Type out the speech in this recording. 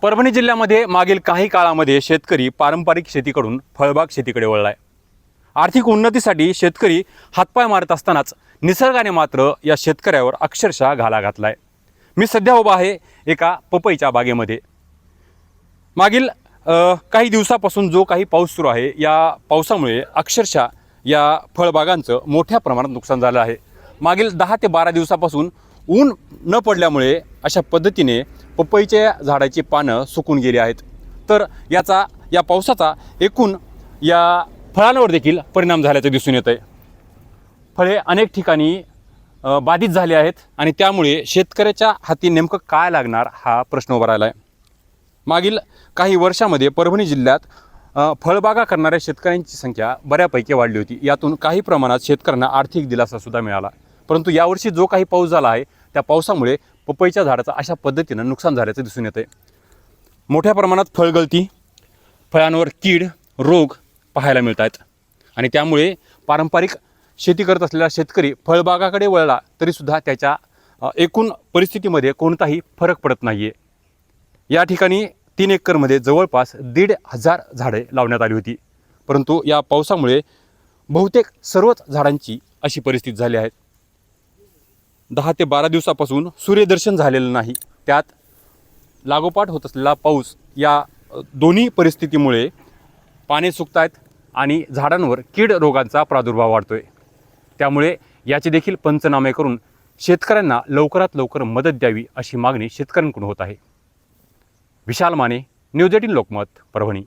परभणी जिल्ह्यामध्ये मागील काही काळामध्ये शेतकरी पारंपरिक शेतीकडून फळबाग शेतीकडे वळलाय। आर्थिक उन्नतीसाठी शेतकरी हातपाय मारत असतानाच निसर्गाने मात्र या शेतकऱ्यावर अक्षरशः घाला घातलाय। मी सध्या उभा आहे एका पपईच्या बागेमध्ये। मागील काही दिवसापासून जो काही पाऊस सुरू आहे, या पावसामुळे अक्षरशः या फळबागांचं मोठ्या प्रमाणात नुकसान झालं आहे। मागील 10 ते 12 दिवसापासून ऊन न पडल्यामुळे अशा पद्धतीने पपईच्या झाडाची पानं सुकून गेली आहेत। तर या पावसाचा एकूण या फळांवर देखील परिणाम झाल्याचं दिसून येत आहे। फळे अनेक ठिकाणी बाधित झाले आहेत आणि त्यामुळे शेतकऱ्याच्या हाती नेमकं काय लागणार हा प्रश्न उभा राहिला आहे। मागील काही वर्षामध्ये परभणी जिल्ह्यात फळबागा करणाऱ्या शेतकऱ्यांची संख्या बऱ्यापैकी वाढली होती। यातून काही प्रमाणात शेतकऱ्यांना आर्थिक दिलासासुद्धा मिळाला। परंतु यावर्षी जो काही पाऊस झाला आहे, त्या पावसामुळे पपईच्या झाडाचं अशा पद्धतीनं नुकसान झाल्याचं दिसून येतं आहे। मोठ्या प्रमाणात फळगळती, फळांवर कीड, रोग पाहायला मिळत आहेत आणि त्यामुळे पारंपरिक शेती करत असलेला शेतकरी फळबागाकडे वळला तरीसुद्धा त्याच्या एकूण परिस्थितीमध्ये कोणताही फरक पडत नाही आहे। या ठिकाणी 3 एकरमध्ये जवळपास 1,500 झाडे लावण्यात आली होती, परंतु या पावसामुळे बहुतेक सर्वच झाडांची अशी परिस्थिती झाली आहे। 10 ते 12 दिवसापासून सूर्यदर्शन झालेलं नाही, त्यात लागोपाठ होत असलेला पाऊस, या दोन्ही परिस्थितीमुळे पाने सुकत आहेत आणि झाडांवर कीड रोगांचा प्रादुर्भाव वाढतोय। त्यामुळे याचे देखील पंचनामे करून शेतकऱ्यांना लवकरात लवकर मदत द्यावी अशी मागणी शेतकऱ्यांकडून होत आहे। विशाल माने, न्यूज 18 लोकमत, परभणी।